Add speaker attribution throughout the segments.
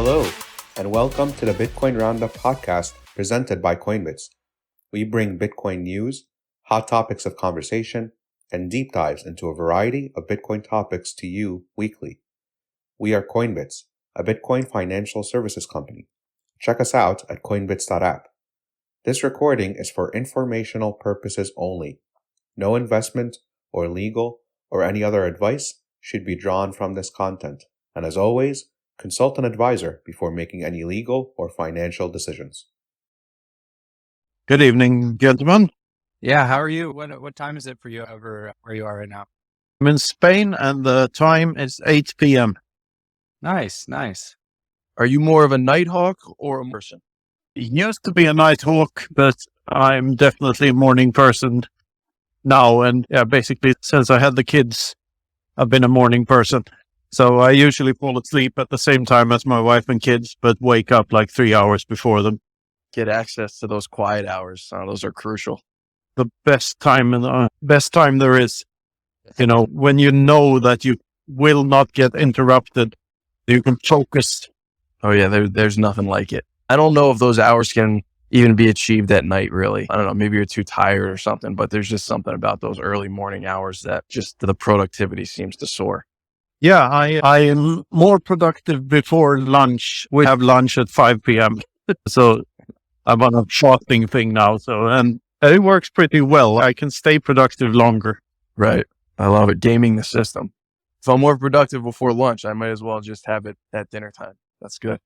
Speaker 1: Hello, and welcome to the Bitcoin Roundup podcast presented by Coinbits. We bring Bitcoin news, hot topics of conversation, and deep dives into a variety of Bitcoin topics to you weekly. We are Coinbits, a Bitcoin financial services company. Check us out at coinbits.app. This recording is for informational purposes only. No investment or legal or any other advice should be drawn from this content. And as always, consult an advisor before making any legal or financial decisions.
Speaker 2: Good evening, gentlemen.
Speaker 3: Yeah, how are you? What time is it for you over where you are right now?
Speaker 2: I'm in Spain and the time is 8 p.m.
Speaker 3: Nice.
Speaker 4: Are you more of a nighthawk or a person?
Speaker 2: It used to be a night hawk, but I'm definitely a morning person now. And basically since I had the kids, I've been a morning person. So I usually fall asleep at the same time as my wife and kids, but wake up like 3 hours before them.
Speaker 4: Get access to those quiet hours. Those are crucial.
Speaker 2: The best time there is, when you know that you will not get interrupted, you can focus.
Speaker 4: Oh yeah, there's nothing like it. I don't know if those hours can even be achieved at night, really. I don't know, maybe you're too tired or something, but there's just something about those early morning hours that just the productivity seems to soar.
Speaker 2: Yeah, I am more productive before lunch. We have lunch at 5 p.m. So I'm on a fasting thing now. And it works pretty well. I can stay productive longer.
Speaker 4: Right. I love it. Gaming the system. If I'm more productive before lunch, I might as well just have it at dinner time. That's good.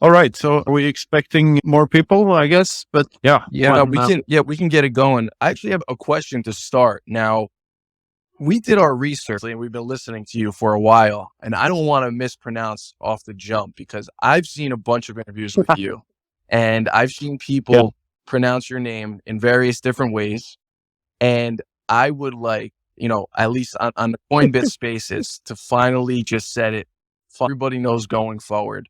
Speaker 2: All right. So are we expecting more people, I guess? But yeah.
Speaker 4: We can get it going. I actually have a question to start. Now, we did our research and we've been listening to you for a while, and I don't want to mispronounce off the jump because I've seen a bunch of interviews with you and I've seen people pronounce your name in various different ways. And I would like, at least on the Coinbits spaces to finally just set it. Everybody knows going forward.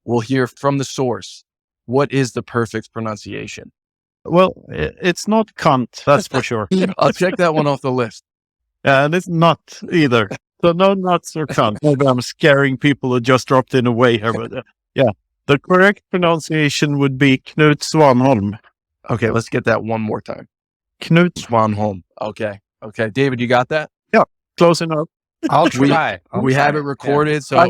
Speaker 4: We'll hear from the source. What is the perfect pronunciation?
Speaker 2: Well, it's not cunt, that's for sure.
Speaker 4: I'll check that one off the list.
Speaker 2: And it's not either. So no nuts or cunt. Maybe I'm scaring people who just dropped in away here. But the correct pronunciation would be Knut Svanholm.
Speaker 4: Okay, let's get that one more time.
Speaker 2: Knut
Speaker 4: Svanholm. Okay. David, you got that?
Speaker 2: Yeah, close enough.
Speaker 3: I'll try.
Speaker 4: We have it recorded, so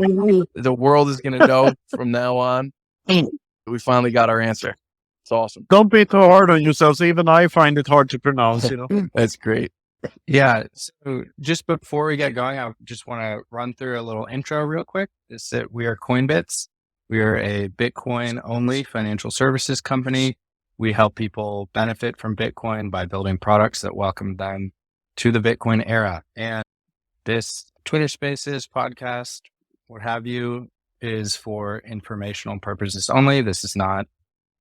Speaker 4: the world is going to know from now on. We finally got our answer. It's awesome.
Speaker 2: Don't be too hard on yourselves. Even I find it hard to pronounce,
Speaker 4: That's great.
Speaker 3: Yeah. So just before we get going, I just want to run through a little intro real quick. Is that we are Coinbits. We are a Bitcoin only financial services company. We help people benefit from Bitcoin by building products that welcome them to the Bitcoin era. And this Twitter Spaces podcast, what have you, is for informational purposes only. This is not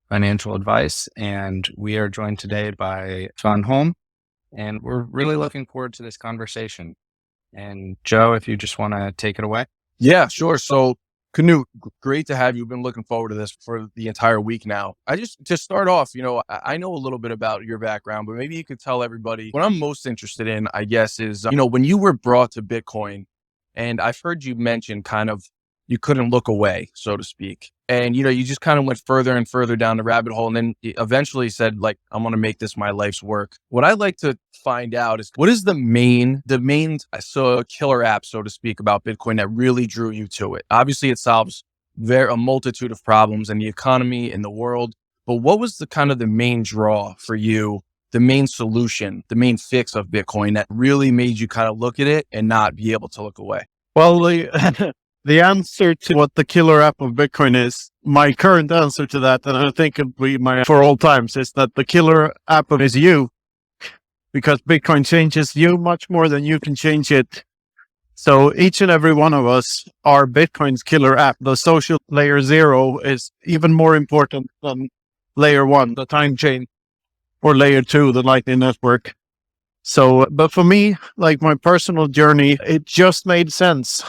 Speaker 3: financial advice. And we are joined today by Svanholm. And we're really looking forward to this conversation. And Joe, if you just want to take it away.
Speaker 4: Yeah, sure. So Knut, great to have you. Been looking forward to this for the entire week now. To start off, I know a little bit about your background, but maybe you could tell everybody what I'm most interested in, I guess, is, when you were brought to Bitcoin, and I've heard you mention kind of you couldn't look away, so to speak. And, you just kind of went further and further down the rabbit hole and then eventually said, I'm going to make this my life's work. What I'd like to find out is what is the main killer app, so to speak, about Bitcoin that really drew you to it? Obviously, it solves a multitude of problems in the economy, in the world. But what was the main draw for you, the main solution, the main fix of Bitcoin that really made you kind of look at it and not be able to look away?
Speaker 2: Well, the answer to what the killer app of Bitcoin is, my current answer to that, and I think it'll be my for all times, is that the killer app is you, because Bitcoin changes you much more than you can change it. So each and every one of us are Bitcoin's killer app. The social layer 0 is even more important than layer 1, the time chain, or layer 2, the Lightning Network. So, but for me, like my personal journey, it just made sense.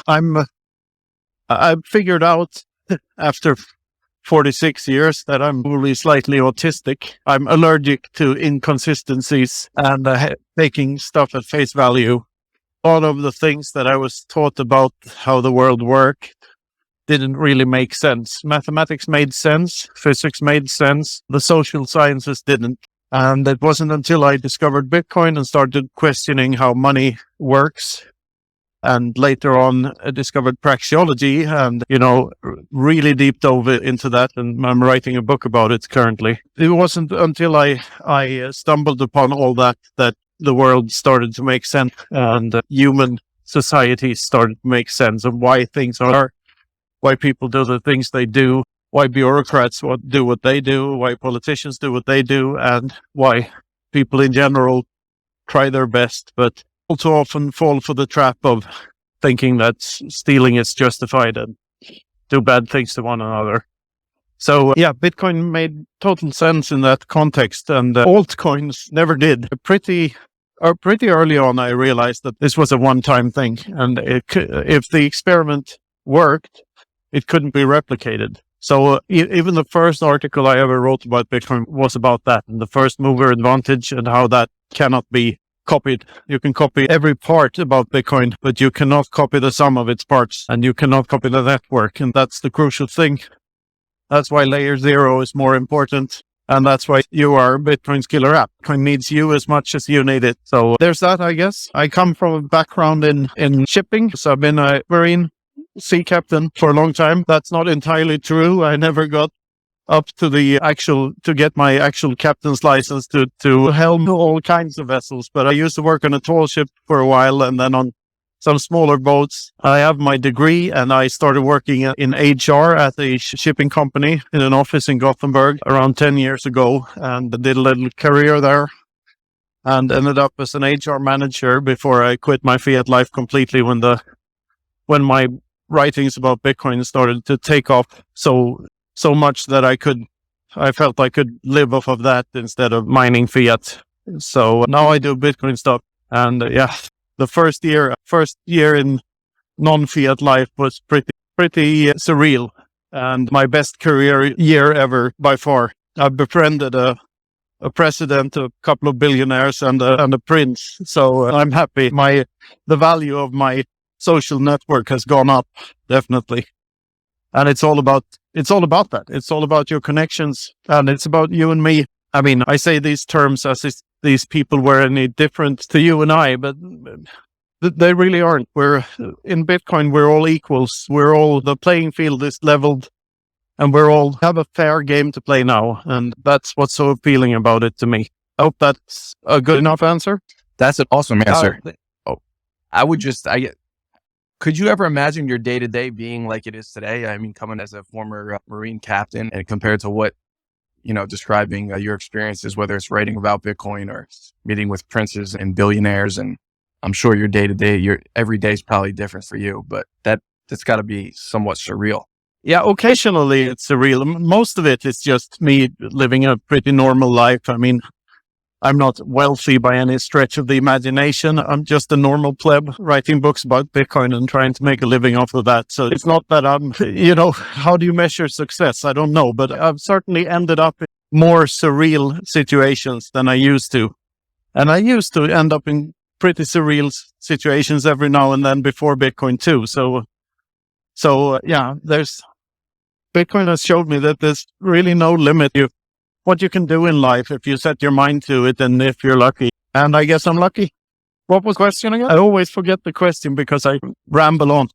Speaker 2: I figured out after 46 years that I'm really slightly autistic. I'm allergic to inconsistencies and taking stuff at face value. All of the things that I was taught about how the world worked didn't really make sense. Mathematics made sense, physics made sense, the social sciences didn't. And it wasn't until I discovered Bitcoin and started questioning how money works, and later on discovered praxeology and, really deep dove into that. And I'm writing a book about it currently. It wasn't until I stumbled upon all that the world started to make sense, and human society started to make sense of why things are, why people do the things they do, why bureaucrats do what they do, why politicians do what they do, and why people in general try their best, but all too often fall for the trap of thinking that stealing is justified and do bad things to one another. So yeah, Bitcoin made total sense in that context, and altcoins never did. Pretty early on, I realized that this was a one-time thing, and if the experiment worked, it couldn't be replicated. So even the first article I ever wrote about Bitcoin was about that, and the first mover advantage and how that cannot be copied. You can copy every part about Bitcoin, but you cannot copy the sum of its parts, and you cannot copy the network. And that's the crucial thing. That's why layer 0 is more important. And that's why you are Bitcoin's killer app. Bitcoin needs you as much as you need it. So there's that, I guess. I come from a background in shipping. So I've been a Marine sea captain for a long time. That's not entirely true. I never got up to to get my actual captain's license to helm all kinds of vessels. But I used to work on a tall ship for a while, and then on some smaller boats. I have my degree, and I started working in HR at a shipping company in an office in Gothenburg around 10 years ago, and did a little career there, and ended up as an HR manager before I quit my fiat life completely when my writings about Bitcoin started to take off so much that I felt I could live off of that instead of mining fiat. So now I do Bitcoin stuff, and the first year in non-fiat life was pretty surreal, and my best career year ever by far. I befriended a president, a couple of billionaires, and a prince. So I'm happy. The value of my social network has gone up, definitely. And it's all about that. It's all about your connections, and it's about you and me. I mean, I say these terms as if these people were any different to you and I, but they really aren't. In Bitcoin, we're all equals. The playing field is leveled, and we all have a fair game to play now. And that's what's so appealing about it to me. I hope that's a good enough answer.
Speaker 4: That's an awesome answer. Could you ever imagine your day-to-day being like it is today? I mean, coming as a former Marine captain, and compared to what, describing your experiences, whether it's writing about Bitcoin or meeting with princes and billionaires, and I'm sure your day-to-day, your every day is probably different for you, but that's got to be somewhat surreal.
Speaker 2: Yeah, occasionally it's surreal. Most of it is just me living a pretty normal life. I mean, I'm not wealthy by any stretch of the imagination. I'm just a normal pleb writing books about Bitcoin and trying to make a living off of that. So it's not that I'm, how do you measure success? I don't know, but I've certainly ended up in more surreal situations than I used to. And I used to end up in pretty surreal situations every now and then before Bitcoin too. So Bitcoin has showed me that there's really no limit to what you can do in life if you set your mind to it, and if you're lucky. And I guess I'm lucky. What was the question again? I always forget the question because I ramble on.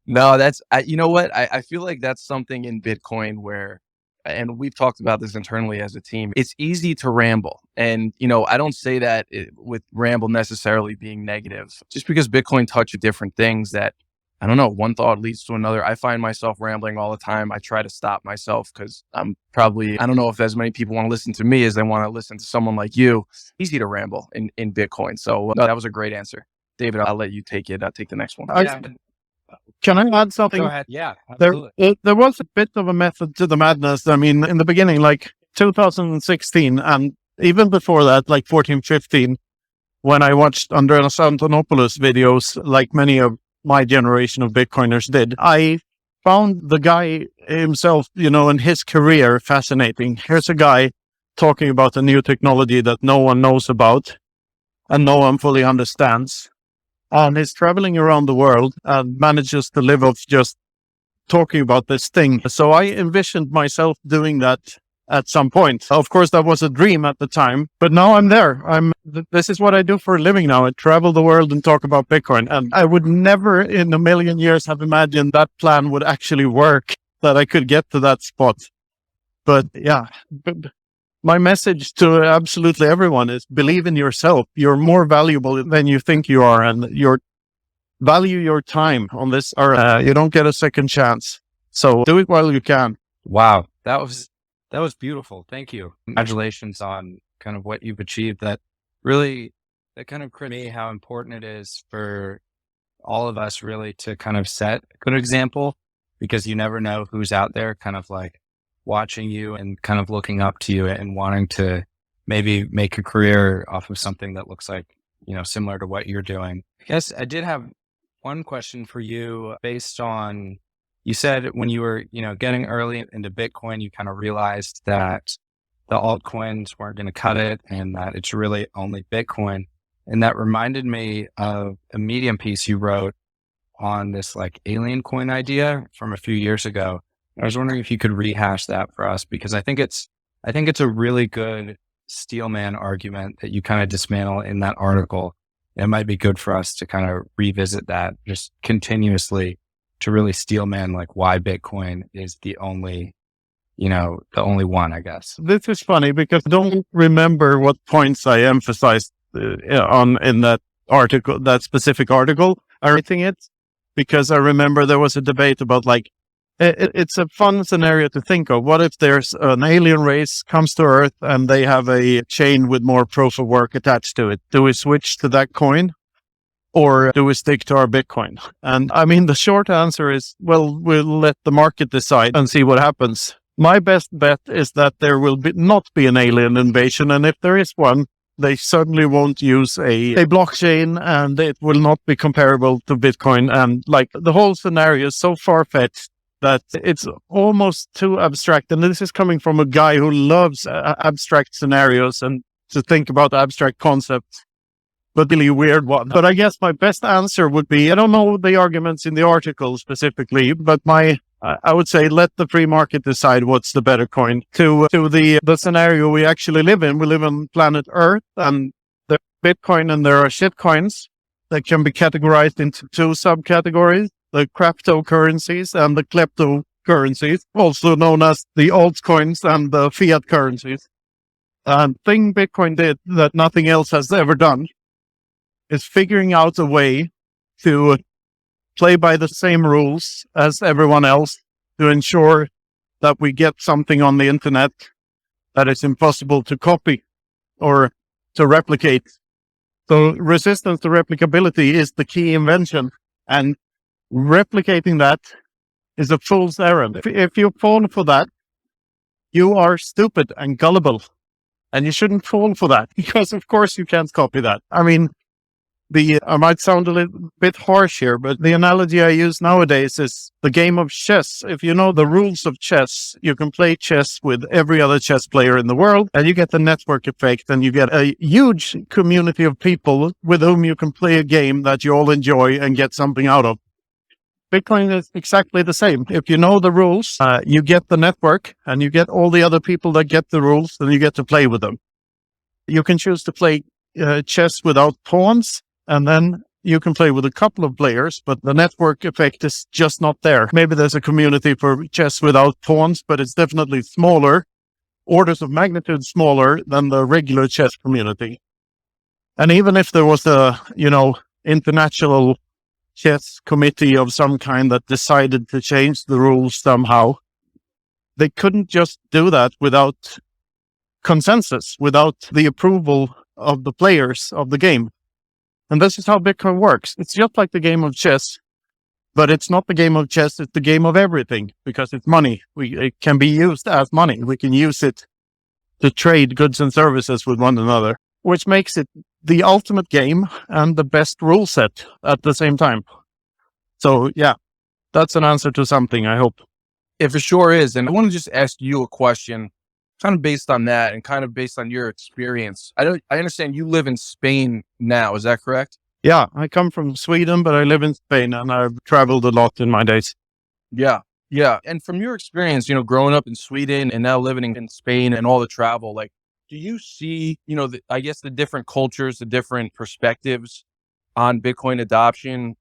Speaker 4: No, you know what? I feel like that's something in Bitcoin where, and we've talked about this internally as a team, it's easy to ramble. And, I don't say that with ramble necessarily being negative, just because Bitcoin touches different things that, I don't know, one thought leads to another. I find myself rambling all the time. I try to stop myself because I don't know if as many people want to listen to me as they want to listen to someone like you. Easy to ramble in Bitcoin. So that was a great answer. David, I'll let you take it. I'll take the next one.
Speaker 2: Can I add something?
Speaker 3: Go ahead. Yeah, absolutely.
Speaker 2: There was a bit of a method to the madness. I mean, in the beginning, like 2016, and even before that, like 14, 15, when I watched Andreas Antonopoulos videos, like many of my generation of Bitcoiners did, I found the guy himself, and his career fascinating. Here's a guy talking about a new technology that no one knows about and no one fully understands. And he's traveling around the world and manages to live off just talking about this thing. So I envisioned myself doing that at some point. Of course, that was a dream at the time, but now I'm there. This is what I do for a living now. I travel the world and talk about Bitcoin. And I would never in a million years have imagined that plan would actually work, that I could get to that spot. But yeah, my message to absolutely everyone is believe in yourself. You're more valuable than you think you are, and value your time on this earth. You don't get a second chance. So do it while you can.
Speaker 3: Wow. That was beautiful. Thank you. Congratulations on kind of what you've achieved. That kind of created me how important it is for all of us really to kind of set a good example, because you never know who's out there kind of like watching you and kind of looking up to you and wanting to maybe make a career off of something that looks like, similar to what you're doing. I guess I did have one question for you based on, you said when you were, getting early into Bitcoin, you kind of realized that the altcoins weren't going to cut it and that it's really only Bitcoin. And that reminded me of a Medium piece you wrote on this like alien coin idea from a few years ago. I was wondering if you could rehash that for us, because I think it's a really good steelman argument that you kind of dismantle in that article. It might be good for us to kind of revisit that just continuously to really steelman like why Bitcoin is the only one, I guess.
Speaker 2: This is funny because I don't remember what points I emphasized in that article, that specific article. I'm writing it because I remember there was a debate about like, it's a fun scenario to think of. What if there's an alien race comes to Earth and they have a chain with more proof of work attached to it? Do we switch to that coin or do we stick to our Bitcoin? And I mean, the short answer is, well, we'll let the market decide and see what happens. My best bet is that there will not be an alien invasion. And if there is one, they certainly won't use a blockchain, and it will not be comparable to Bitcoin. And like the whole scenario is so far-fetched that it's almost too abstract. And this is coming from a guy who loves abstract scenarios and to think about abstract concepts, but really weird one. But I guess my best answer would be, I don't know the arguments in the article specifically, but I would say let the free market decide what's the better coin. To the scenario we actually live in, we live on planet Earth, and there's Bitcoin and there are shit coins that can be categorized into two subcategories: the cryptocurrencies and the kleptocurrencies, also known as the altcoins and the fiat currencies. And the thing Bitcoin did that nothing else has ever done is figuring out a way to play by the same rules as everyone else to ensure that we get something on the internet that is impossible to copy or to replicate. So resistance to replicability is the key invention, and replicating that is a fool's errand. If you fall for that, you are stupid and gullible, and you shouldn't fall for that, because of course you can't copy that. I mean, I might sound a little bit harsh here, but the analogy I use nowadays is the game of chess. If you know the rules of chess, you can play chess with every other chess player in the world, and you get the network effect, and you get a huge community of people with whom you can play a game that you all enjoy and get something out of. Bitcoin is exactly the same. If you know the rules, you get the network, and you get all the other people that get the rules, and you get to play with them. You can choose to play chess without pawns, and then you can play with a couple of players, but the network effect is just not there. Maybe there's a community for chess without pawns, but it's definitely smaller, orders of magnitude smaller than the regular chess community. And even if there was a, international chess committee of some kind that decided to change the rules somehow, they couldn't just do that without consensus, without the approval of the players of the game. And this is how Bitcoin works. It's just like the game of chess, but it's not the game of chess. It's the game of everything, because it's money. It can be used as money. We can use it to trade goods and services with one another, which makes it the ultimate game and the best rule set at the same time. So yeah, that's an answer to something, I hope.
Speaker 4: It for sure is. And I want to just ask you a question kind of based on that and kind of based on your experience. I understand you live in Spain now. Is that correct?
Speaker 2: Yeah, I come from Sweden, but I live in Spain and I've traveled a lot in my days.
Speaker 4: Yeah. Yeah. And from your experience, growing up in Sweden and now living in Spain and all the travel, like, do you see, I guess the different cultures, the different perspectives on Bitcoin adoption?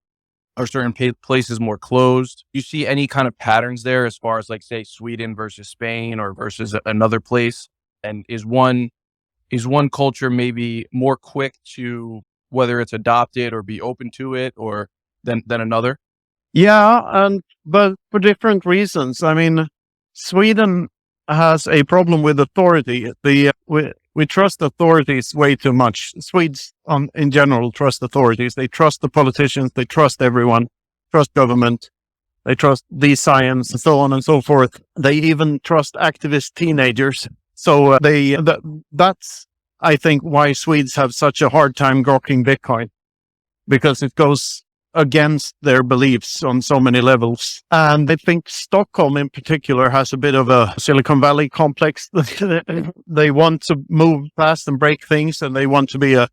Speaker 4: Are certain places more closed? You see any kind of patterns there as far as like, say, Sweden versus Spain or versus another place? And is one culture maybe more quick to whether it's adopted or be open to it or than another?
Speaker 2: Yeah, but for different reasons. I mean, Sweden has a problem with authority. We trust authorities way too much. Swedes, in general, trust authorities. They trust the politicians. They trust everyone. Trust government. They trust the science and so on and so forth. They even trust activist teenagers. So that's, I think, why Swedes have such a hard time grokking Bitcoin, because it goes against their beliefs on so many levels. And I think Stockholm in particular has a bit of a Silicon Valley complex. They want to move fast and break things, and they want to be a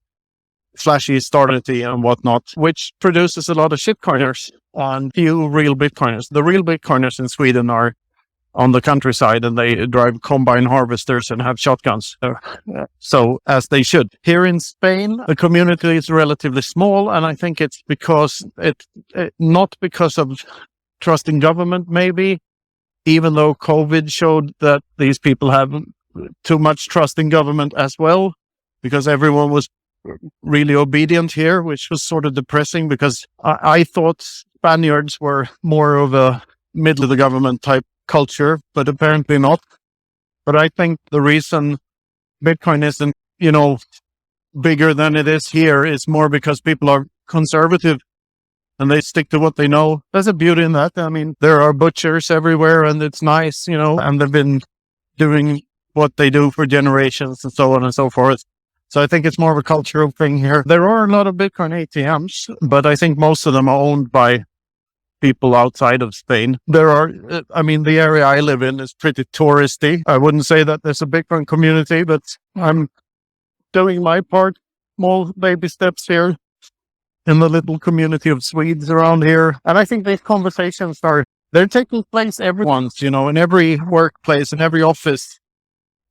Speaker 2: flashy startup and whatnot, which produces a lot of shitcoiners and few real Bitcoiners. The real Bitcoiners in Sweden are on the countryside, and they drive combine harvesters and have shotguns. So as they should. Here in Spain, the community is relatively small, and I think it's because not because of trusting government, maybe, even though COVID showed that these people have too much trust in government as well, because everyone was really obedient here, which was sort of depressing, because I thought Spaniards were more of a middle of the government type culture, but apparently not. But I think the reason Bitcoin isn't, bigger than it is here is more because people are conservative and they stick to what they know. There's a beauty in that. I mean, there are butchers everywhere, and it's nice, and they've been doing what they do for generations and so on and so forth. So I think it's more of a cultural thing here. There are a lot of Bitcoin ATMs, but I think most of them are owned by people outside of Spain. The area I live in is pretty touristy. I wouldn't say that there's a Bitcoin community, but I'm doing my part, small baby steps here in the little community of Swedes around here. And I think these conversations they're taking place every once, in every workplace, in every office.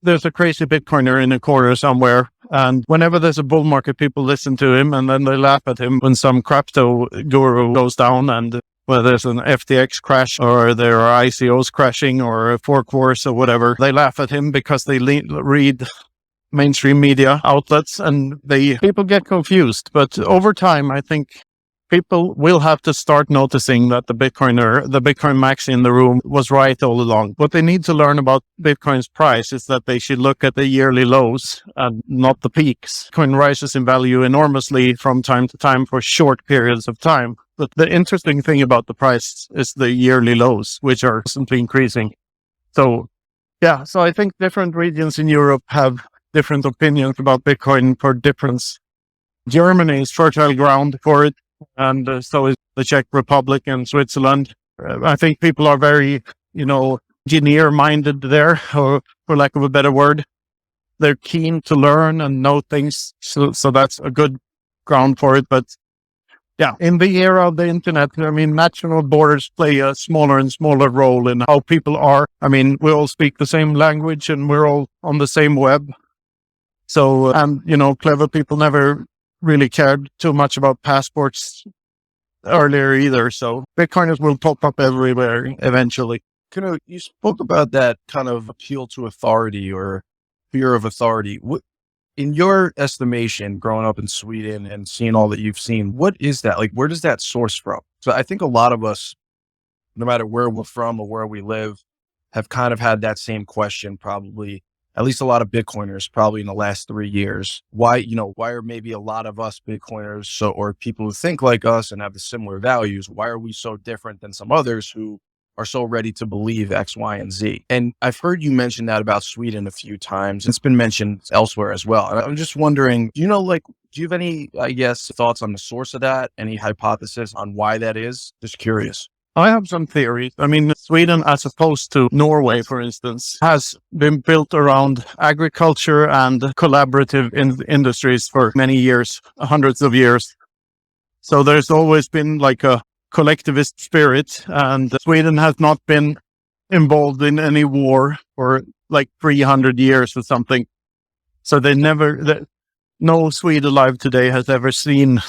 Speaker 2: There's a crazy Bitcoiner in a corner somewhere. And whenever there's a bull market, people listen to him, and then they laugh at him when some crypto guru goes down, and whether there's an FTX crash or there are ICOs crashing or a fork wars or whatever, they laugh at him because they read mainstream media outlets, and people get confused. But over time, I think people will have to start noticing that the Bitcoin maxi in the room was right all along. What they need to learn about Bitcoin's price is that they should look at the yearly lows and not the peaks. Bitcoin rises in value enormously from time to time for short periods of time. But the interesting thing about the price is the yearly lows, which are constantly increasing. So I think different regions in Europe have different opinions about Bitcoin for difference. Germany is fertile ground for it, and so is the Czech Republic and Switzerland. I think people are very, engineer-minded there, or for lack of a better word. They're keen to learn and know things, so that's a good ground for it. But yeah, in the era of the internet, national borders play a smaller and smaller role in how people are. We all speak the same language, and we're all on the same web. So, clever people never really cared too much about passports earlier either. So Bitcoiners will pop up everywhere eventually.
Speaker 4: Knut, you spoke about that kind of appeal to authority or fear of authority. What, in your estimation, growing up in Sweden and seeing all that you've seen, what is that? Like, where does that source from? So I think a lot of us, no matter where we're from or where we live, have kind of had that same question, probably, at least a lot of Bitcoiners probably in the last 3 years. Why are maybe a lot of us Bitcoiners, or people who think like us and have the similar values, why are we so different than some others who are so ready to believe X, Y, and Z? And I've heard you mention that about Sweden a few times. It's been mentioned elsewhere as well. And I'm just wondering, do you have any, thoughts on the source of that? Any hypothesis on why that is? Just curious.
Speaker 2: I have some theories. Sweden, as opposed to Norway, for instance, has been built around agriculture and collaborative industries for many years, hundreds of years. So there's always been like a collectivist spirit, and Sweden has not been involved in any war for like 300 years or something. So no Swede alive today has ever seen,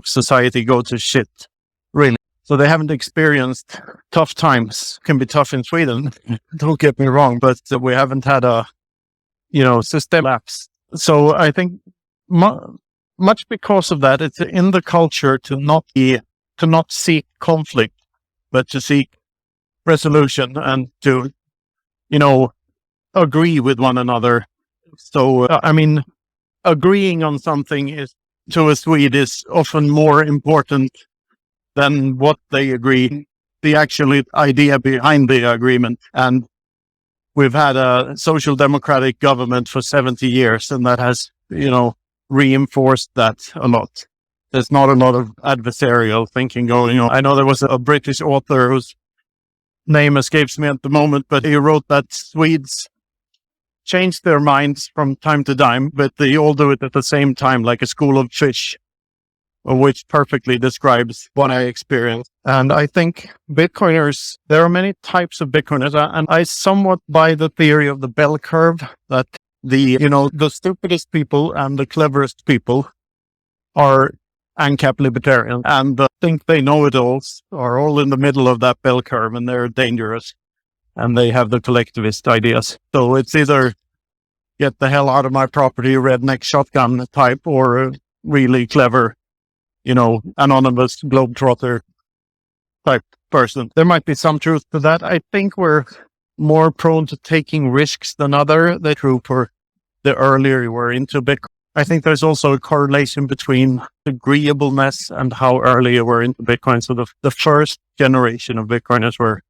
Speaker 2: society go to shit, really. So they haven't experienced tough times. Can be tough in Sweden, don't get me wrong, but we haven't had a, system lapse. So I think much because of that, it's in the culture to not seek conflict, but to seek resolution and to, agree with one another. So, agreeing on something to a Swede is often more important than what they agree, the actual idea behind the agreement. And we've had a social democratic government for 70 years, and that has, reinforced that a lot. There's not a lot of adversarial thinking going on. I know there was a British author whose name escapes me at the moment, but he wrote that Swedes change their minds from time to time, but they all do it at the same time, like a school of fish, which perfectly describes what I experienced. And I think Bitcoiners, there are many types of Bitcoiners, and I somewhat buy the theory of the bell curve, that the stupidest people and the cleverest people are ANCAP libertarians, and think they know it alls are all in the middle of that bell curve, and they're dangerous, and they have the collectivist ideas. So it's either get the hell out of my property, redneck shotgun type, or a really clever, anonymous globetrotter type person. There might be some truth to that. I think we're more prone to taking risks than the true for the earlier you were into Bitcoin. I think there's also a correlation between agreeableness and how early you were into Bitcoin. So the first generation of Bitcoiners were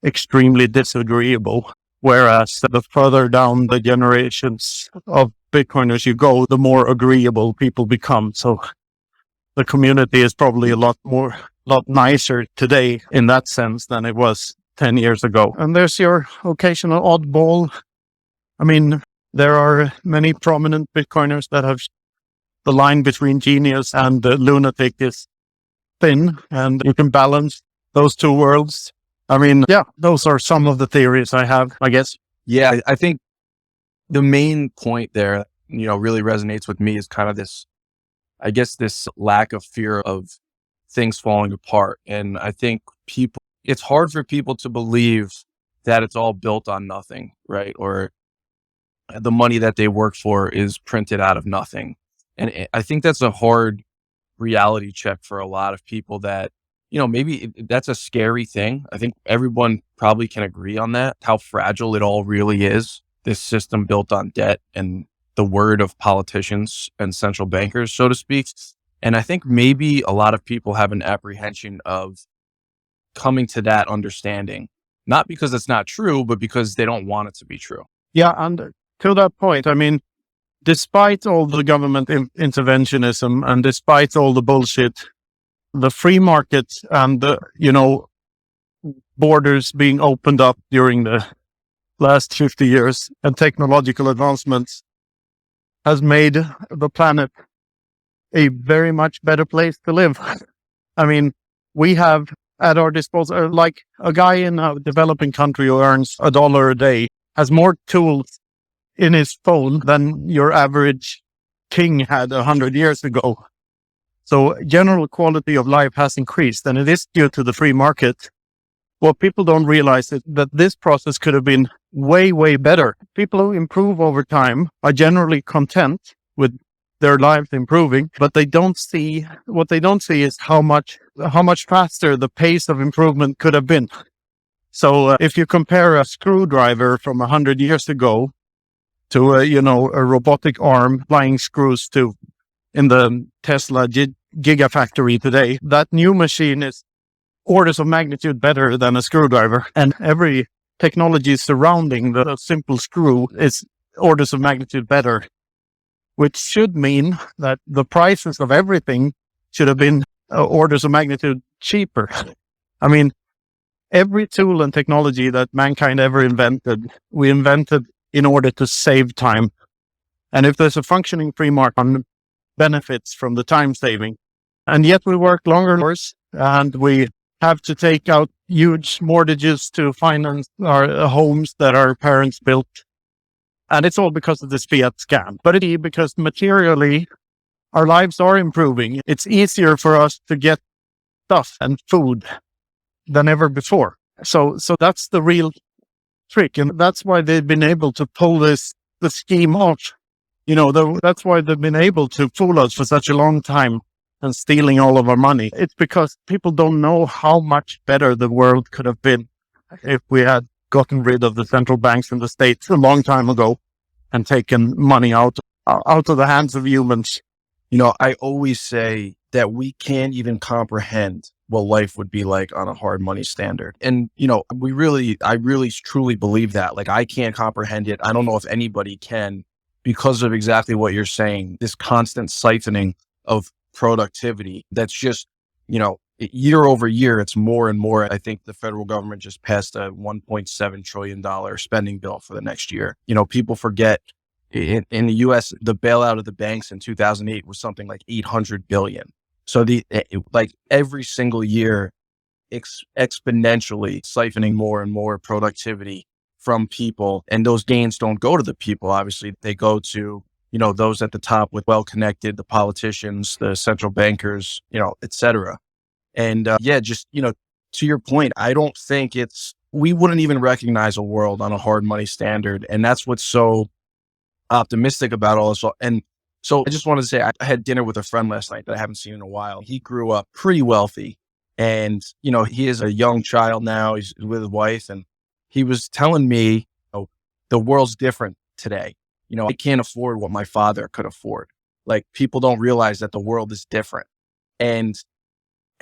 Speaker 2: extremely disagreeable, whereas the further down the generations of Bitcoiners you go, the more agreeable people become. So the community is probably a lot nicer today in that sense than it was 10 years ago. And there's your occasional oddball. There are many prominent Bitcoiners that have the line between genius and lunatic is thin, and you can balance those two worlds. Those are some of the theories I have, I guess.
Speaker 4: Yeah, I think the main point there, really resonates with me is kind of this lack of fear of things falling apart. And I think it's hard for people to believe that it's all built on nothing, right? Or the money that they work for is printed out of nothing. And I think that's a hard reality check for a lot of people that, maybe that's a scary thing. I think everyone probably can agree on that, how fragile it all really is. This system built on debt and the word of politicians and central bankers, so to speak. And I think maybe a lot of people have an apprehension of coming to that understanding, not because it's not true, but because they don't want it to be true.
Speaker 2: Yeah. And to that point, despite all the government interventionism and despite all the bullshit, the free market and the, borders being opened up during the last 50 years and technological advancements has made the planet a very much better place to live. We have at our disposal, like a guy in a developing country who earns $1 a day has more tools in his phone than your average king had 100 years ago. So general quality of life has increased, and it is due to the free market. What people don't realize is that this process could have been way, way better. People who improve over time are generally content with their lives improving, but what they don't see is how much faster the pace of improvement could have been. So if you compare a screwdriver from 100 years ago to a robotic arm applying screws to in the Tesla gigafactory today, that new machine is orders of magnitude better than a screwdriver, and every technology surrounding the simple screw is orders of magnitude better, which should mean that the prices of everything should have been orders of magnitude cheaper. Every tool and technology that mankind ever invented, we invented in order to save time. And if there's a functioning free market, benefits from the time saving. And yet we work longer hours and we have to take out huge mortgages to finance our homes that our parents built. And it's all because of this fiat scam. But it's because materially, our lives are improving. It's easier for us to get stuff and food than ever before. So that's the real trick. And that's why they've been able to pull the scheme off. That's why they've been able to fool us for such a long time and stealing all of our money. It's because people don't know how much better the world could have been if we had gotten rid of the central banks in the States a long time ago and taken money out of the hands of humans.
Speaker 4: I always say that we can't even comprehend what life would be like on a hard money standard. And, I really truly believe that. Like, I can't comprehend it. I don't know if anybody can, because of exactly what you're saying, this constant siphoning of productivity that's just, year over year, it's more and more. I think the federal government just passed a $1.7 trillion spending bill for the next year. People forget in the US, the bailout of the banks in 2008 was something like 800 billion. So every single year, exponentially siphoning more and more productivity from people. And those gains don't go to the people. Obviously, they go to, those at the top with well-connected, the politicians, the central bankers, et cetera. And to your point, I don't think we wouldn't even recognize a world on a hard money standard. And that's what's so optimistic about all this. And so I just wanted to say, I had dinner with a friend last night that I haven't seen in a while. He grew up pretty wealthy and, he is a young child now. He's with his wife and he was telling me, the world's different today. I can't afford what my father could afford. Like, people don't realize that the world is different. And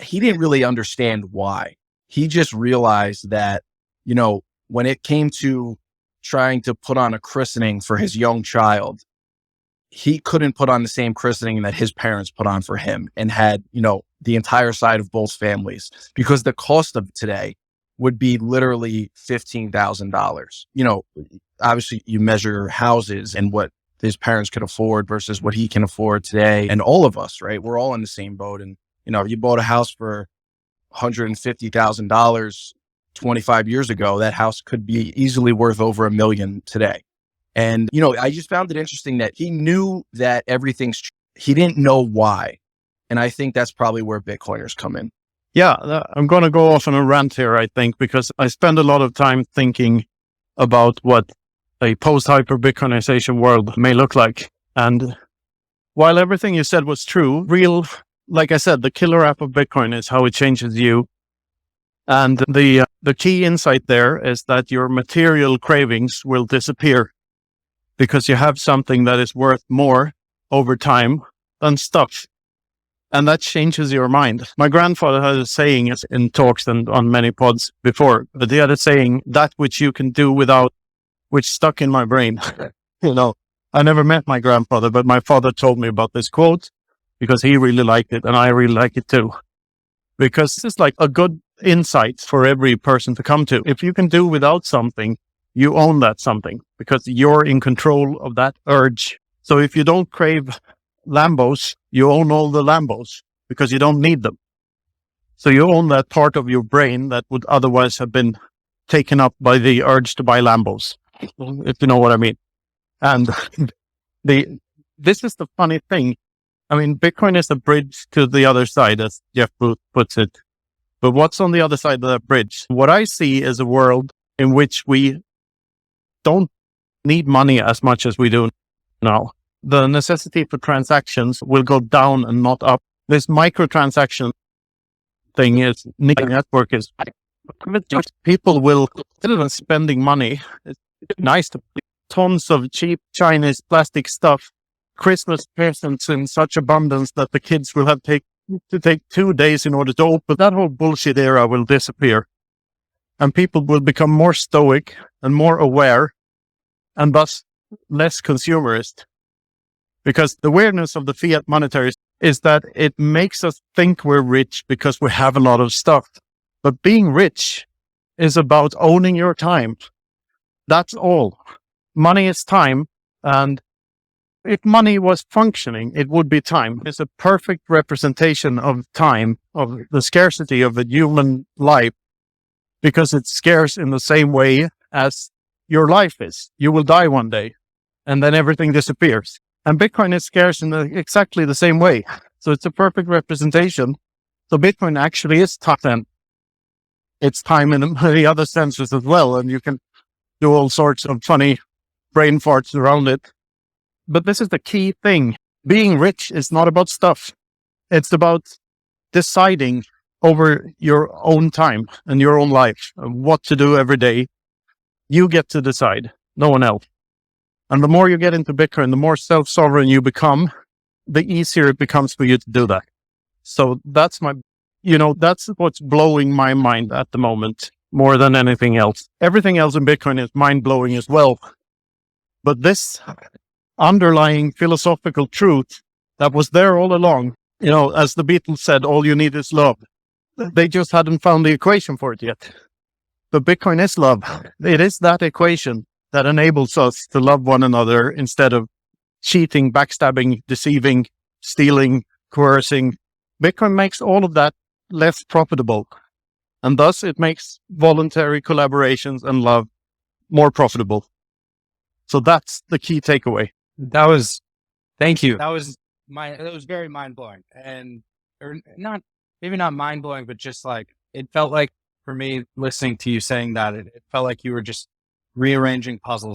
Speaker 4: he didn't really understand why. He just realized that, when it came to trying to put on a christening for his young child, he couldn't put on the same christening that his parents put on for him and had, the entire side of both families, because the cost of today would be literally $15,000. Obviously you measure houses and what his parents could afford versus what he can afford today. And all of us, right? We're all in the same boat. And, if you bought a house for $150,000 25 years ago, that house could be easily worth over $1 million today. And, I just found it interesting that he knew that he didn't know why. And I think that's probably where Bitcoiners come in.
Speaker 2: Yeah, I'm going to go off on a rant here, I think, because I spend a lot of time thinking about what a post-hyper Bitcoinization world may look like. And while everything you said was true, like I said, the killer app of Bitcoin is how it changes you. And the key insight there is that your material cravings will disappear because you have something that is worth more over time than stuff. And that changes your mind. My grandfather had a saying in talks and on many pods before, but he had a saying, that which you can do without, which stuck in my brain. I never met my grandfather, but my father told me about this quote because he really liked it and I really like it too. Because this is like a good insight for every person to come to. If you can do without something, you own that something because you're in control of that urge. So if you don't crave Lambos, you own all the Lambos because you don't need them. So you own that part of your brain that would otherwise have been taken up by the urge to buy Lambos, if you know what I mean. And this is the funny thing. I mean, Bitcoin is a bridge to the other side, as Jeff Booth puts it. But what's on the other side of that bridge? What I see is a world in which we don't need money as much as we do now. The necessity for transactions will go down and not up. This microtransaction thing is, network is, people will, instead of spending money, it's nice to buy tons of cheap Chinese plastic stuff, Christmas presents in such abundance that the kids will have to take 2 days in order to open. That whole bullshit era will disappear. And people will become more stoic and more aware and thus less consumerist. Because the weirdness of the fiat monetary is that it makes us think we're rich because we have a lot of stuff. But being rich is about owning your time. That's all. Money is time. And if money was functioning, it would be time. It's a perfect representation of time of the scarcity of a human life because it's scarce in the same way as your life is. You will die one day and then everything disappears. And Bitcoin is scarce in exactly the same way. So it's a perfect representation. So Bitcoin actually is time. It's time in the other senses as well. And you can do all sorts of funny brain farts around it. But this is the key thing. Being rich is not about stuff. It's about deciding over your own time and your own life, what to do every day. You get to decide, no one else. And the more you get into Bitcoin, the more self-sovereign you become, the easier it becomes for you to do that. So that's that's what's blowing my mind at the moment more than anything else. Everything else in Bitcoin is mind-blowing as well. But this underlying philosophical truth that was there all along, as the Beatles said, all you need is love. They just hadn't found the equation for it yet. But Bitcoin is love. It is that equation that enables us to love one another instead of cheating, backstabbing, deceiving, stealing, coercing. Bitcoin makes all of that less profitable. And thus it makes voluntary collaborations and love more profitable. So that's the key takeaway.
Speaker 3: Thank you. That was very mind blowing, maybe not mind blowing, but just like, it felt like for me listening to you saying that, it felt like you were just rearranging puzzle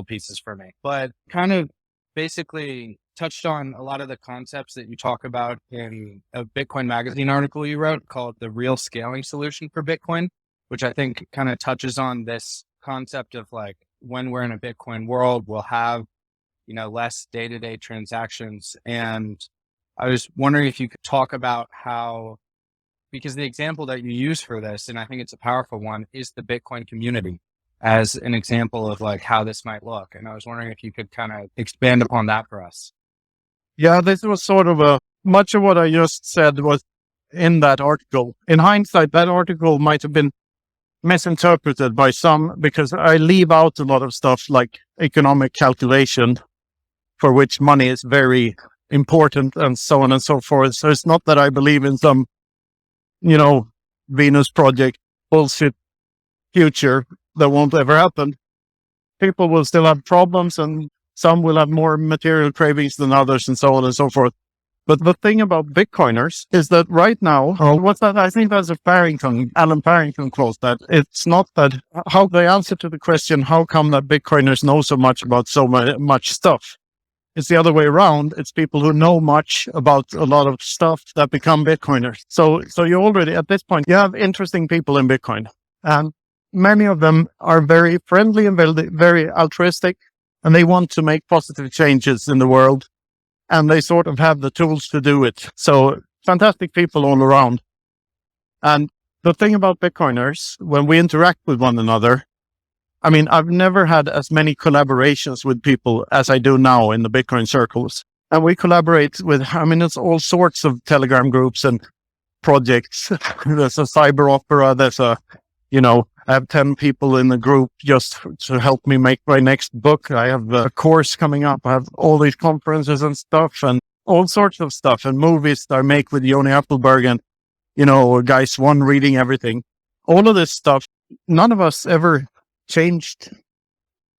Speaker 3: pieces for me, but kind of basically touched on a lot of the concepts that you talk about in a Bitcoin magazine article you wrote called The Real Scaling Solution for Bitcoin, which I think kind of touches on this concept of like, when we're in a Bitcoin world, we'll have, less day-to-day transactions. And I was wondering if you could talk about how, because the example that you use for this, and I think it's a powerful one, is the Bitcoin community as an example of like how this might look. And I was wondering if you could kind of expand upon that for us.
Speaker 2: Yeah, this was sort of much of what I just said was in that article. In hindsight, that article might have been misinterpreted by some because I leave out a lot of stuff like economic calculation, for which money is very important, and so on and so forth. So it's not that I believe in some, Venus project bullshit future that won't ever happen. People will still have problems, and some will have more material cravings than others, and so on and so forth. But the thing about Bitcoiners is that right now, what's that? I think that's Alan Farrington quote, that it's not that how they answer to the question, how come that Bitcoiners know so much about so much stuff? It's the other way around. It's people who know much about a lot of stuff that become Bitcoiners. So you already, at this point, you have interesting people in Bitcoin, and many of them are very friendly and very altruistic, and they want to make positive changes in the world. And they sort of have the tools to do it. So fantastic people all around. And the thing about Bitcoiners, when we interact with one another, I mean, I've never had as many collaborations with people as I do now in the Bitcoin circles. And we collaborate with, it's all sorts of Telegram groups and projects. There's a cyber opera. There's I have 10 people in the group just to help me make my next book. I have a course coming up. I have all these conferences and stuff and all sorts of stuff, and movies that I make with Yoni Appelberg and, Guy Swan reading everything. All of this stuff, none of us ever changed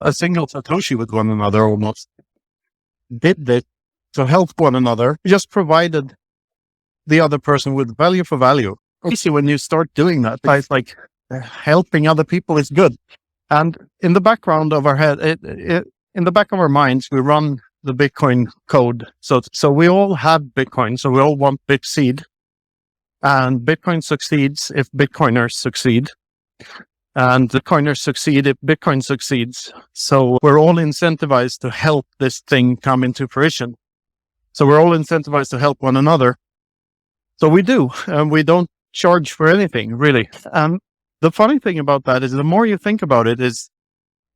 Speaker 2: a single Satoshi with one another almost. Did this to help one another, just provided the other person with value for value. Easy when you start doing that. It's like, helping other people is good. And in the background of our head, in the back of our minds, we run the Bitcoin code. So we all have Bitcoin. So we all want Bitseed. And Bitcoin succeeds if Bitcoiners succeed. And Bitcoiners succeed if Bitcoin succeeds. So we're all incentivized to help this thing come into fruition. So we're all incentivized to help one another. So we do. And we don't charge for anything, really. And the funny thing about that is the more you think about it, is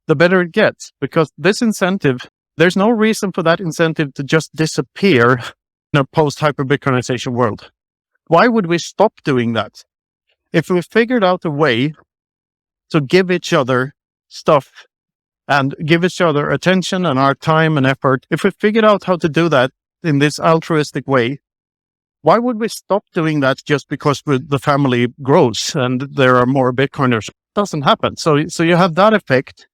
Speaker 2: the better it gets, because this incentive, there's no reason for that incentive to just disappear in a post-hyper-Bitcoinization world. Why would we stop doing that? If we figured out a way to give each other stuff and give each other attention and our time and effort, if we figured out how to do that in this altruistic way, why would we stop doing that just because the family grows and there are more Bitcoiners? It doesn't happen. So you have that effect,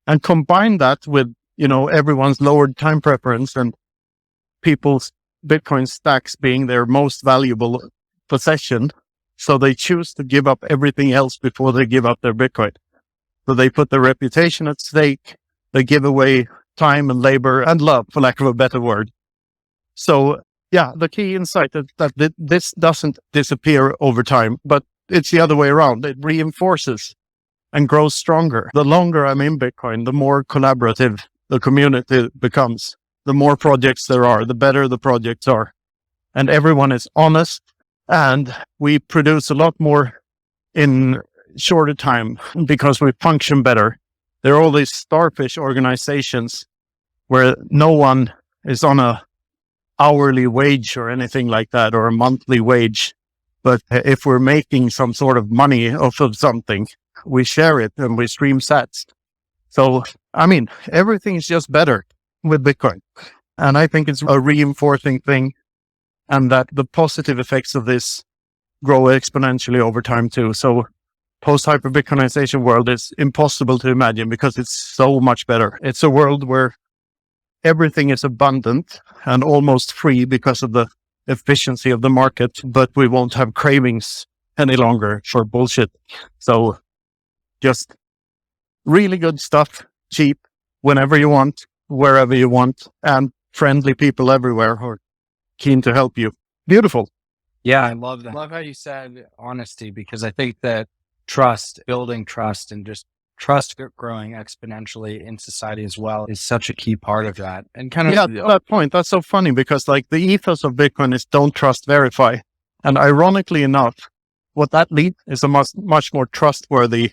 Speaker 2: and combine that with, everyone's lowered time preference and people's Bitcoin stacks being their most valuable possession. So they choose to give up everything else before they give up their Bitcoin. So they put their reputation at stake. They give away time and labor and love, for lack of a better word. So yeah, the key insight is that this doesn't disappear over time, but it's the other way around. It reinforces and grows stronger. The longer I'm in Bitcoin, the more collaborative the community becomes. The more projects there are, the better the projects are. And everyone is honest, and we produce a lot more in shorter time because we function better. There are all these starfish organizations where no one is on a hourly wage or anything like that, or a monthly wage. But if we're making some sort of money off of something, we share it and we stream sats. So, everything is just better with Bitcoin. And I think it's a reinforcing thing, and that the positive effects of this grow exponentially over time too. So post-hyper-Bitcoinization world is impossible to imagine because it's so much better. It's a world where everything is abundant and almost free because of the efficiency of the market, but we won't have cravings any longer for bullshit. So just really good stuff, cheap, whenever you want, wherever you want, and friendly people everywhere who are keen to help you. Beautiful.
Speaker 3: Yeah, I love that. I love how you said honesty, because I think that building trust and just trust growing exponentially in society as well is such a key part of that. And
Speaker 2: that point, that's so funny because the ethos of Bitcoin is don't trust, verify. And ironically enough, what that leads is a much more trustworthy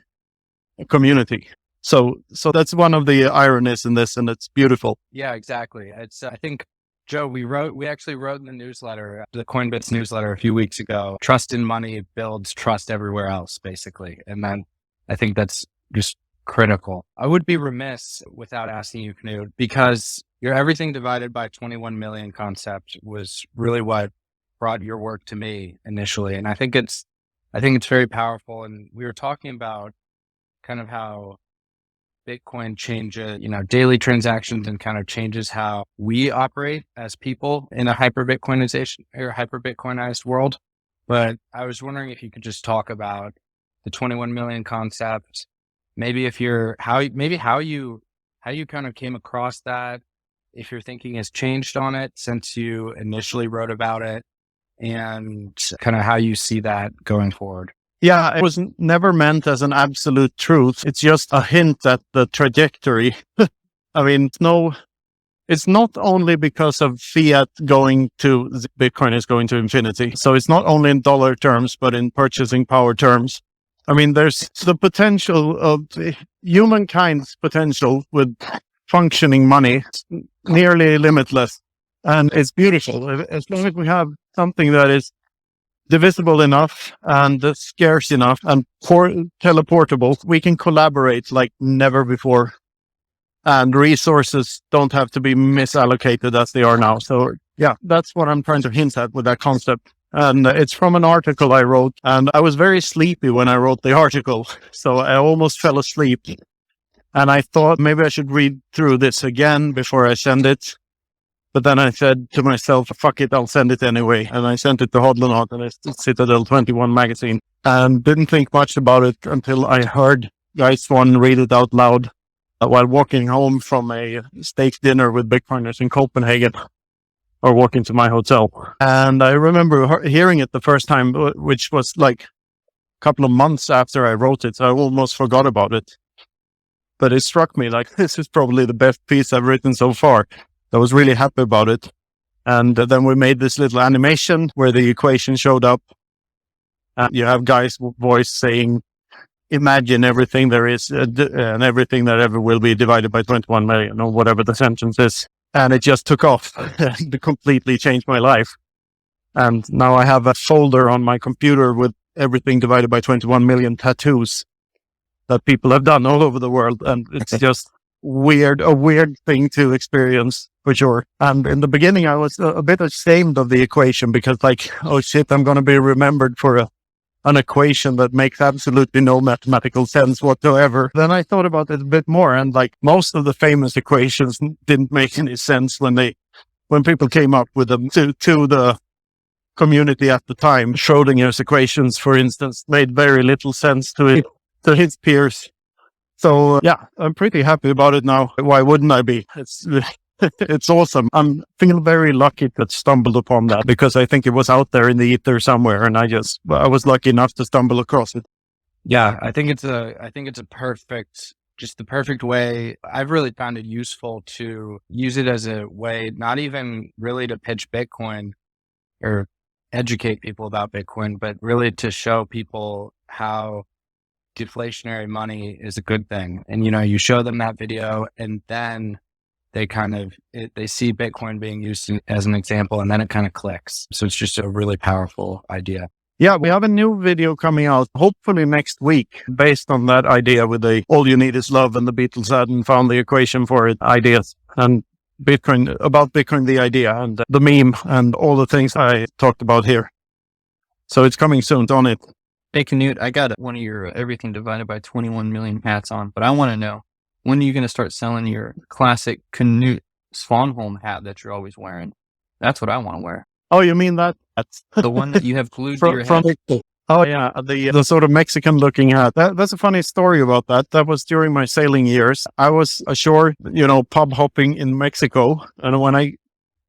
Speaker 2: community. So that's one of the ironies in this, and it's beautiful.
Speaker 3: Yeah, exactly. It's, I think, Joe, we actually wrote in the newsletter, the Coinbits newsletter a few weeks ago, trust in money builds trust everywhere else, basically. And then I think that's just critical. I would be remiss without asking you, Knut, because your everything divided by 21 million concept was really what brought your work to me initially. And I think it's very powerful. And we were talking about kind of how Bitcoin changes, daily transactions, and kind of changes how we operate as people in a hyper-Bitcoinization or hyper-Bitcoinized world. But I was wondering if you could just talk about the 21 million concept, maybe how you kind of came across that, if your thinking has changed on it since you initially wrote about it, and kind of how you see that going forward.
Speaker 2: Yeah, it was never meant as an absolute truth. It's just a hint at the trajectory. It's not only because of fiat Bitcoin is going to infinity. So it's not only in dollar terms, but in purchasing power terms. There's the potential of humankind's potential with functioning money, nearly limitless. And it's beautiful. As long as we have something that is divisible enough and scarce enough and teleportable, we can collaborate like never before. And resources don't have to be misallocated as they are now. So yeah, that's what I'm trying to hint at with that concept. And it's from an article I wrote, and I was very sleepy when I wrote the article. So I almost fell asleep. And I thought maybe I should read through this again before I send it. But then I said to myself, fuck it, I'll send it anyway. And I sent it to Hodlonaut and Citadel 21 magazine, and didn't think much about it until I heard Guy Swan read it out loud while walking home from a steak dinner with Bitcoiners in Copenhagen, or walking to my hotel. And I remember hearing it the first time, which was like a couple of months after I wrote it. So I almost forgot about it. But it struck me like, this is probably the best piece I've written so far. I was really happy about it. And then we made this little animation where the equation showed up. And you have Guy's voice saying, imagine everything there is and everything that ever will be divided by 21 million, or whatever the sentence is. And it just took off. It completely changed my life. And now I have a folder on my computer with everything divided by 21 million tattoos that people have done all over the world. And it's just a weird thing to experience for sure. And in the beginning, I was a bit ashamed of the equation because like, oh shit, I'm going to be remembered for an equation that makes absolutely no mathematical sense whatsoever. Then I thought about it a bit more, and like most of the famous equations didn't make any sense when people came up with them to the community at the time. Schrodinger's equations, for instance, made very little sense to his peers. So yeah, I'm pretty happy about it now. Why wouldn't I be? It's awesome. I feel very lucky to stumbled upon that because I think it was out there in the ether somewhere, and I was lucky enough to stumble across it.
Speaker 3: Yeah, I think it's the perfect way. I've really found it useful to use it as a way, not even really to pitch Bitcoin or educate people about Bitcoin, but really to show people how deflationary money is a good thing. And, you show them that video, and then they they see Bitcoin being used as an example, and then it kind of clicks. So it's just a really powerful idea.
Speaker 2: Yeah, we have a new video coming out hopefully next week based on that idea with the all you need is love and the Beatles hadn't found the equation for it ideas, and about Bitcoin, the idea and the meme and all the things I talked about here. So it's coming soon on it.
Speaker 5: Hey, Knut, I got one of your everything divided by 21 million hats on, but I want to know, when are you going to start selling your classic Knut Svanholm hat that you're always wearing? That's what I want to wear.
Speaker 2: Oh, you mean that? That's
Speaker 5: the one that you have glued to your head?
Speaker 2: Oh, yeah. The sort of Mexican looking hat. That's a funny story about that. That was during my sailing years. I was ashore, pub hopping in Mexico. And when I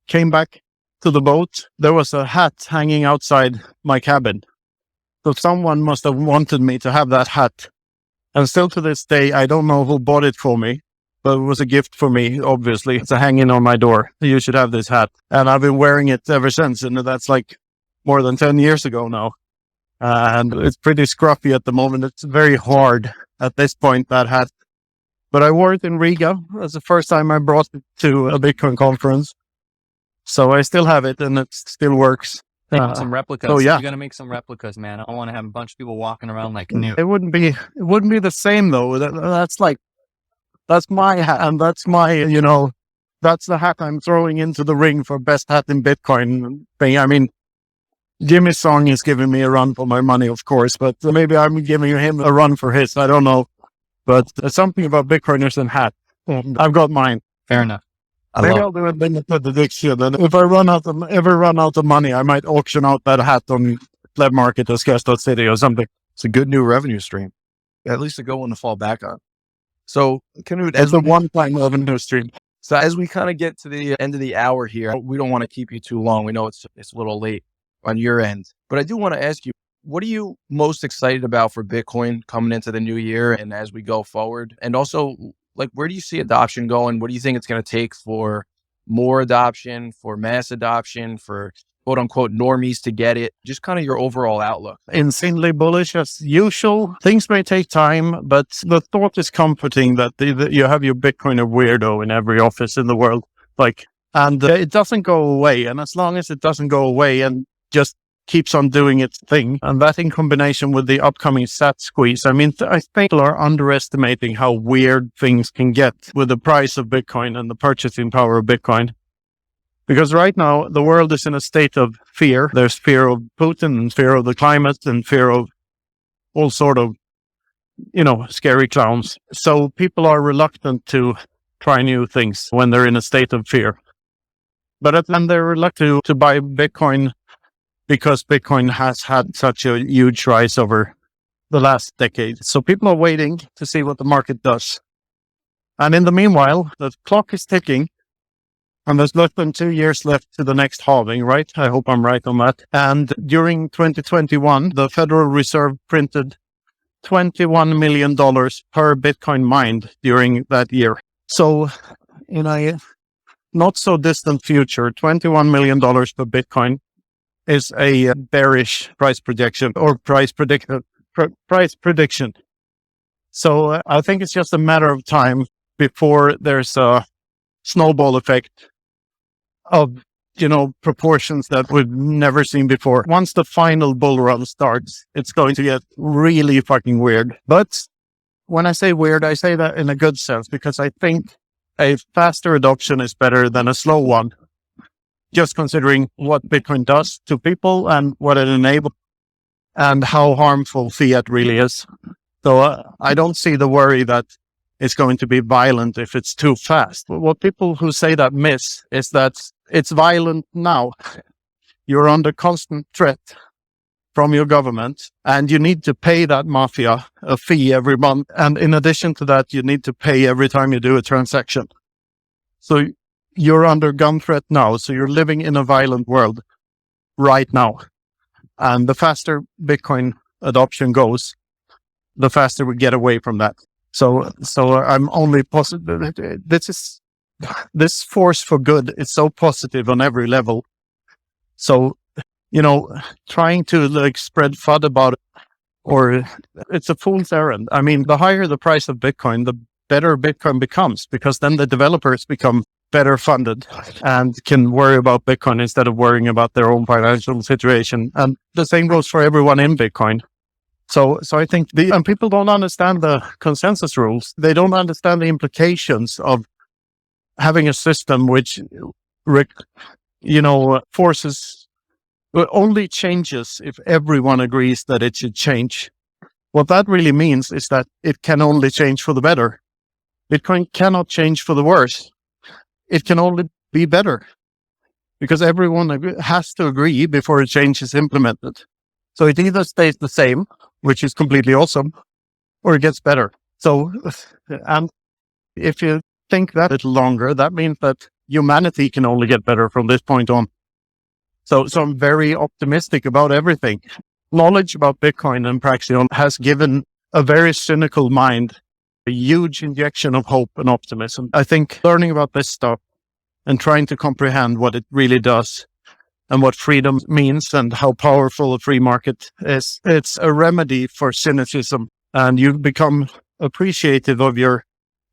Speaker 2: came back to the boat, there was a hat hanging outside my cabin. So someone must have wanted me to have that hat. And still to this day, I don't know who bought it for me, but it was a gift for me, obviously. It's a hanging on my door. You should have this hat. And I've been wearing it ever since. And that's like more than 10 years ago now. And it's pretty scruffy at the moment. It's very hard at this point, that hat. But I wore it in Riga. That's the first time I brought it to a Bitcoin conference. So I still have it and it still works.
Speaker 5: Some replicas.
Speaker 2: So yeah.
Speaker 5: You got to make some replicas, man. I want to have a bunch of people walking around like Knut.
Speaker 2: It wouldn't be the same though. That's my hat, and that's my, that's the hat I'm throwing into the ring for best hat in Bitcoin thing. I mean, Jimmy Song is giving me a run for my money, of course, but maybe I'm giving him a run for his. I don't know, but there's something about Bitcoiners and hat. I've got mine.
Speaker 5: Fair enough.
Speaker 2: Maybe I'll do a limited edition, and if I ever run out of money, I might auction out that hat on Pleb Market or Scarce.city or something.
Speaker 4: It's a good new revenue stream. At least a good one to fall back on. So, Knut,
Speaker 2: as a one-time revenue stream.
Speaker 4: So as we kind of get to the end of the hour here, we don't want to keep you too long. We know it's a little late on your end, but I do want to ask you, what are you most excited about for Bitcoin coming into the new year and as we go forward? And also, like, where do you see adoption going? What do you think it's going to take for more adoption, for mass adoption, for quote unquote normies to get it? Just kind of your overall outlook.
Speaker 2: Insanely bullish as usual. Things may take time, but the thought is comforting that you have your Bitcoiner weirdo in every office in the world. And it doesn't go away. And as long as it doesn't go away and just keeps on doing its thing, and that in combination with the upcoming SAT squeeze, I mean, I think people are underestimating how weird things can get with the price of Bitcoin and the purchasing power of Bitcoin. Because right now, the world is in a state of fear. There's fear of Putin and fear of the climate and fear of all sort of, scary clowns. So people are reluctant to try new things when they're in a state of fear. But then they're reluctant to buy Bitcoin because Bitcoin has had such a huge rise over the last decade. So people are waiting to see what the market does. And in the meanwhile, the clock is ticking. And there's less than 2 years left to the next halving, right? I hope I'm right on that. And during 2021, the Federal Reserve printed $21 million per Bitcoin mined during that year. So in a not so distant future, $21 million per Bitcoin is a bearish price projection or price prediction. So I think it's just a matter of time before there's a snowball effect of, proportions that we've never seen before. Once the final bull run starts, it's going to get really fucking weird. But when I say weird, I say that in a good sense, because I think a faster adoption is better than a slow one, just considering what Bitcoin does to people and what it enables and how harmful fiat really is. So I don't see the worry that it's going to be violent if it's too fast. But what people who say that miss is that it's violent now. You're under constant threat from your government, and you need to pay that mafia a fee every month. And in addition to that, you need to pay every time you do a transaction. So you're under gun threat now. So you're living in a violent world right now. And the faster Bitcoin adoption goes, the faster we get away from that. So I'm only positive. This force for good is so positive on every level. So, trying to spread FUD about it, or it's a fool's errand. I mean, the higher the price of Bitcoin, the better Bitcoin becomes, because then the developers become better funded and can worry about Bitcoin instead of worrying about their own financial situation. And the same goes for everyone in Bitcoin. So I think and people don't understand the consensus rules. They don't understand the implications of having a system which, forces, only changes if everyone agrees that it should change. What that really means is that it can only change for the better. Bitcoin cannot change for the worse. It can only be better, because everyone has to agree before a change is implemented. So it either stays the same, which is completely awesome, or it gets better. So, and if you think that a little longer, that means that humanity can only get better from this point on. So I'm very optimistic about everything. Knowledge about Bitcoin and Praxion has given a very cynical mind a huge injection of hope and optimism. I think learning about this stuff and trying to comprehend what it really does and what freedom means and how powerful a free market is, it's a remedy for cynicism, and you become appreciative of your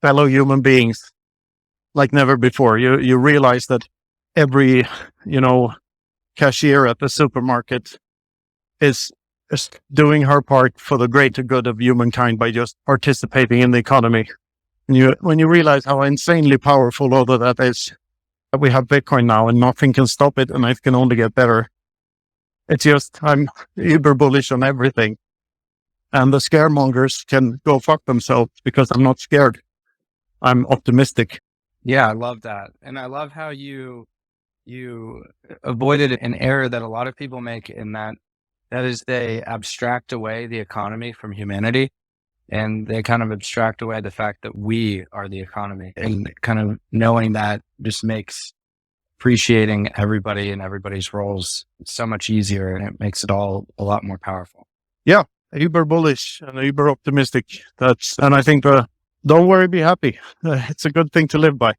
Speaker 2: fellow human beings like never before. You realize that every, cashier at the supermarket is doing her part for the greater good of humankind by just participating in the economy. And when you realize how insanely powerful all of that is, that we have Bitcoin now and nothing can stop it and it can only get better. It's just, I'm uber bullish on everything. And the scaremongers can go fuck themselves, because I'm not scared. I'm optimistic.
Speaker 3: Yeah, I love that. And I love how you avoided an error that a lot of people make, in that is they abstract away the economy from humanity, and they kind of abstract away the fact that we are the economy, and kind of knowing that just makes appreciating everybody and everybody's roles so much easier, and it makes it all a lot more powerful.
Speaker 2: Yeah, uber bullish and uber optimistic. And I think don't worry, be happy. It's a good thing to live by.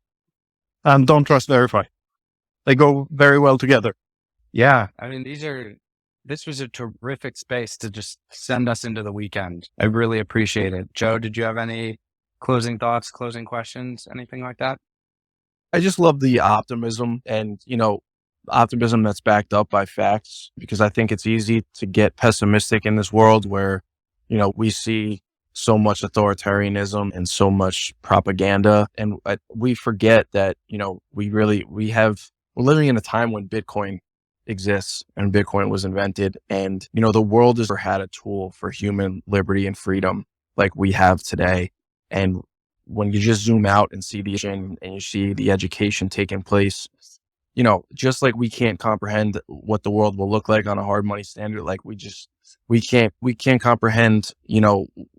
Speaker 2: And don't trust, verify. They go very well together.
Speaker 3: Yeah. I mean, this was a terrific space to just send us into the weekend. I really appreciate it. Joe, did you have any closing thoughts, closing questions, anything like that?
Speaker 4: I just love the optimism, and, optimism that's backed up by facts, because I think it's easy to get pessimistic in this world where, we see so much authoritarianism and so much propaganda. And we forget that, we're living in a time when Bitcoin exists and Bitcoin was invented. And, the world has never had a tool for human liberty and freedom like we have today. And when you just zoom out and see and you see the education taking place, just like we can't comprehend what the world will look like on a hard money standard, like we can't comprehend,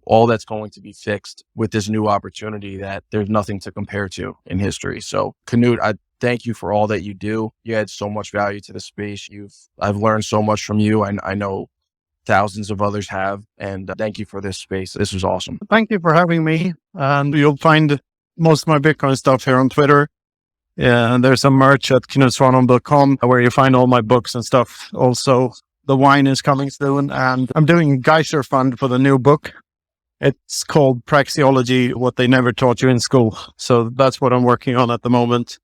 Speaker 4: all that's going to be fixed with this new opportunity that there's nothing to compare to in history. So Knut, I thank you for all that you do. You add so much value to the space. I've learned so much from you. I know thousands of others have. And thank you for this space. This was awesome.
Speaker 2: Thank you for having me. And you'll find most of my Bitcoin stuff here on Twitter. Yeah, and there's some merch at knutsvanholm.com where you find all my books and stuff. Also, the wine is coming soon, and I'm doing a Geyser Fund for the new book. It's called Praxeology, What They Never Taught You in School. So that's what I'm working on at the moment.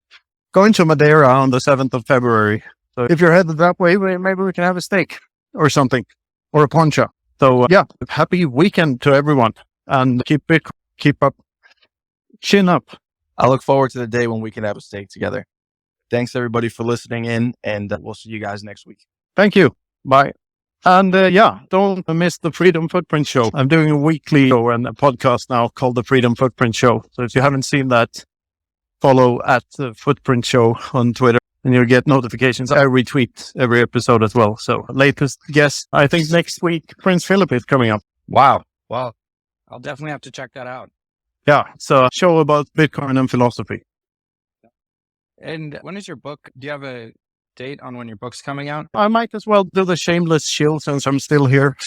Speaker 2: Going to Madeira on the 7th of February. So if you're headed that way, maybe we can have a steak or something, or a poncha. So happy weekend to everyone. and keep up, chin up.
Speaker 4: I look forward to the day when we can have a steak together. Thanks everybody for listening in, and we'll see you guys next week.
Speaker 2: Thank you. Bye. And don't miss the Freedom Footprint Show. I'm doing a weekly show and a podcast now called the Freedom Footprint Show. So if you haven't seen that, follow at the Footprint Show on Twitter and you'll get notifications. I retweet every episode as well. So latest guest, I think next week, Prince Philip is coming up.
Speaker 3: Wow. Well, I'll definitely have to check that out.
Speaker 2: Yeah. So show about Bitcoin and philosophy.
Speaker 3: And when is your book? Do you have a date on when your book's coming out?
Speaker 2: I might as well do the shameless shill since I'm still here.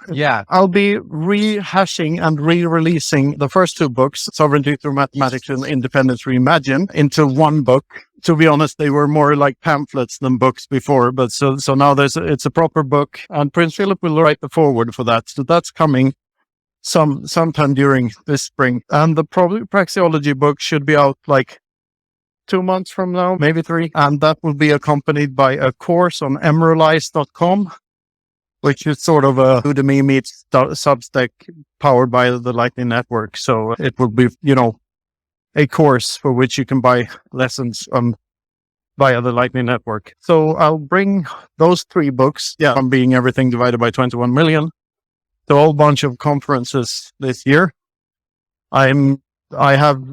Speaker 3: Yeah.
Speaker 2: I'll be rehashing and re-releasing the first two books, Sovereignty Through Mathematics and Independence Reimagined, into one book. To be honest, they were more like pamphlets than books before, but so now it's a proper book, and Prince Philip will write the foreword for that. So that's coming sometime during this spring. And the praxeology book should be out like 2 months from now, maybe 3. And that will be accompanied by a course on emeralize.com, which is sort of a Udemy meets Substack powered by the Lightning Network. So it will be, a course for which you can buy lessons via the Lightning Network. So I'll bring those 3 books. Yeah, I'm being everything divided by 21 million. To a whole bunch of conferences this year. I have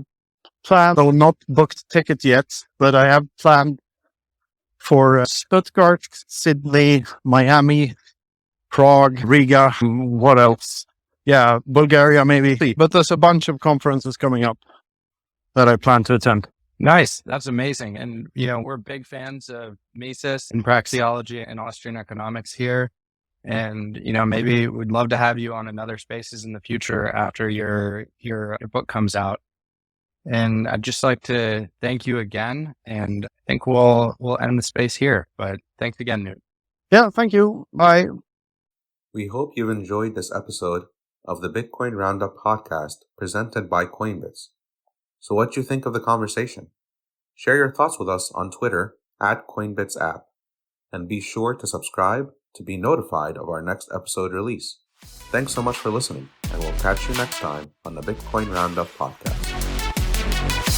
Speaker 2: planned, though not booked tickets yet, but I have planned for Stuttgart, Sydney, Miami, Prague, Riga, what else? Yeah, Bulgaria maybe. But there's a bunch of conferences coming up that I plan to attend.
Speaker 3: Nice. That's amazing. And, we're big fans of Mises and praxeology and Austrian economics here. And, maybe we'd love to have you on another spaces in the future after your book comes out. And I'd just like to thank you again. And I think we'll end the space here. But thanks again, Knut.
Speaker 2: Yeah, thank you. Bye.
Speaker 1: We hope you've enjoyed this episode of the Bitcoin Roundup podcast presented by Coinbits. So what do you think of the conversation? Share your thoughts with us on Twitter @CoinbitsApp. And be sure to subscribe to be notified of our next episode release. Thanks so much for listening, and we'll catch you next time on the Bitcoin Roundup podcast.